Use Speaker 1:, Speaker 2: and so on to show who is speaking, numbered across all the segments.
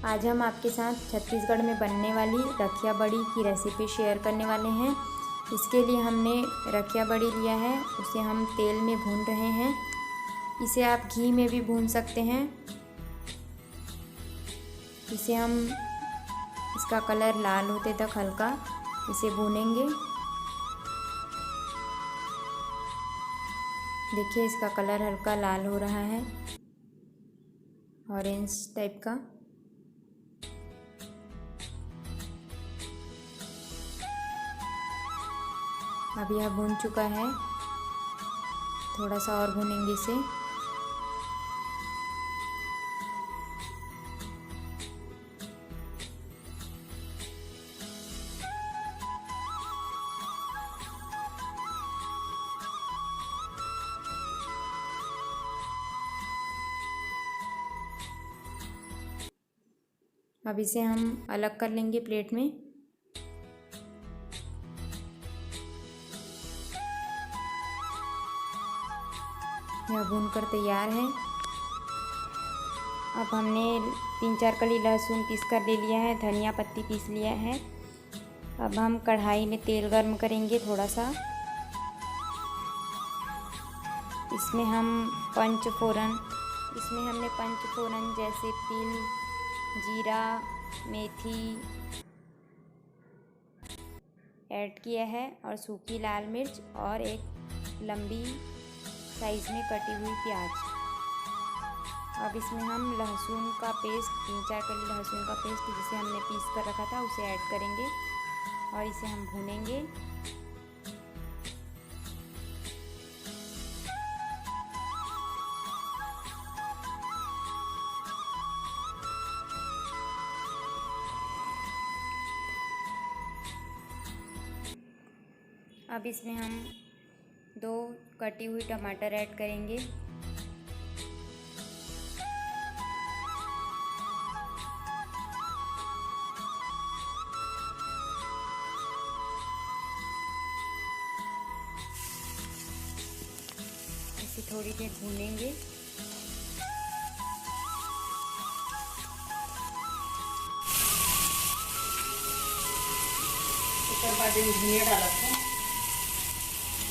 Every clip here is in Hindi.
Speaker 1: आज हम आपके साथ छत्तीसगढ़ में बनने वाली रखिया बड़ी की रेसिपी शेयर करने वाले हैं। इसके लिए हमने रखिया बड़ी लिया है, उसे हम तेल में भून रहे हैं। इसे आप घी में भी भून सकते हैं। इसे हम इसका कलर लाल होते तक हल्का इसे भूनेंगे। देखिए इसका कलर हल्का लाल हो रहा है, ऑरेंज टाइप का। अब यह भून चुका है, थोड़ा सा और भूनेंगे इसे। अब इसे हम अलग कर लेंगे प्लेट में। यह भूनकर तैयार है। अब हमने 3-4 कली लहसुन पीस कर ले लिया है, धनिया पत्ती पीस लिया है। अब हम कढ़ाई में तेल गर्म करेंगे थोड़ा सा। इसमें हमने पंचफोरन जैसे तिल, जीरा, मेथी ऐड किया है और सूखी लाल मिर्च और एक लंबी साइज़ में कटी हुई प्याज। अब इसमें हम लहसुन का पेस्ट, 3-4 कली लहसुन का पेस्ट जिसे हमने पीस कर रखा था उसे ऐड करेंगे और इसे हम भूनेंगे। अब इसमें हम 2 कटी हुई टमाटर ऐड करेंगे। इसे थोड़ी देर भूनेंगे।
Speaker 2: उसके बाद धनिया डाला था,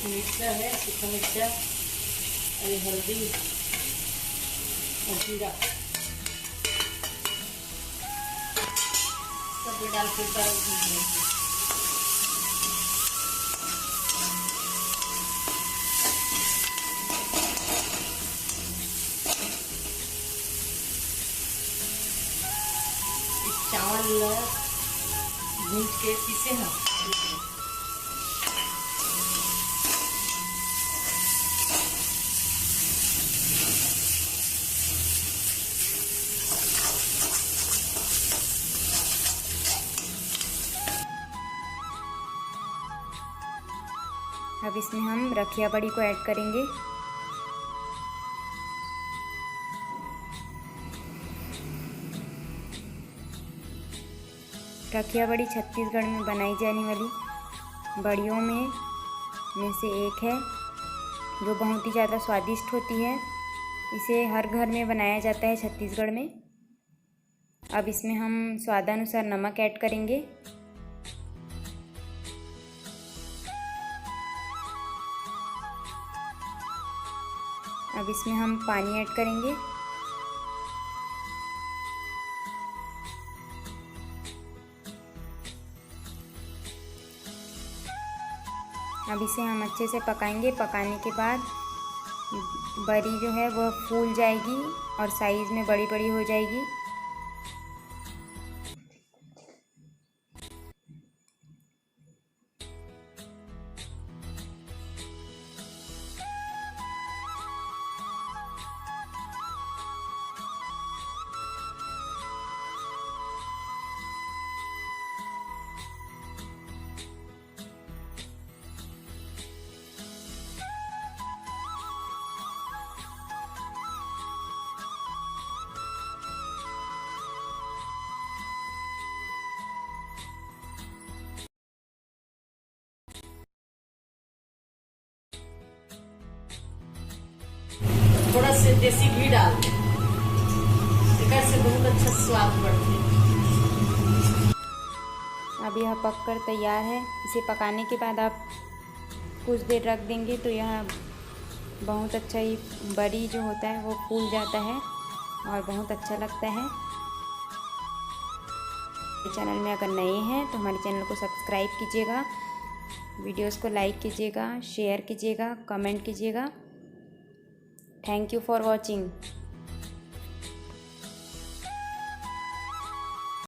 Speaker 2: मिर्चा है, सूखा मिर्चा और हल्दी और जीरा सब डाल के चावल भून के पीसे हैं।
Speaker 1: अब इसमें हम रखिया बड़ी को ऐड करेंगे। रखिया बड़ी छत्तीसगढ़ में बनाई जाने वाली बड़ियों में से एक है, जो बहुत ही ज़्यादा स्वादिष्ट होती है। इसे हर घर में बनाया जाता है छत्तीसगढ़ में। अब इसमें हम स्वादानुसार नमक ऐड करेंगे। अब इसमें हम पानी ऐड करेंगे। अब इसे हम अच्छे से पकाएंगे। पकाने के बाद बड़ी जो है वह फूल जाएगी और साइज़ में बड़ी बड़ी हो जाएगी।
Speaker 2: थोड़ा से देसी घी डाल दें। शक्कर से बहुत अच्छा स्वाद बढ़ती है।
Speaker 1: अब यह पककर तैयार है। इसे पकाने के बाद आप कुछ देर रख देंगे तो यह बहुत अच्छा ही बड़ी जो होता है वो फूल जाता है और बहुत अच्छा लगता है। चैनल में अगर नए हैं तो हमारे चैनल को सब्सक्राइब कीजिएगा, वीडियोस को लाइक कीजिएगा, शेयर कीजिएगा, कमेंट कीजिएगा। Thank you for watching.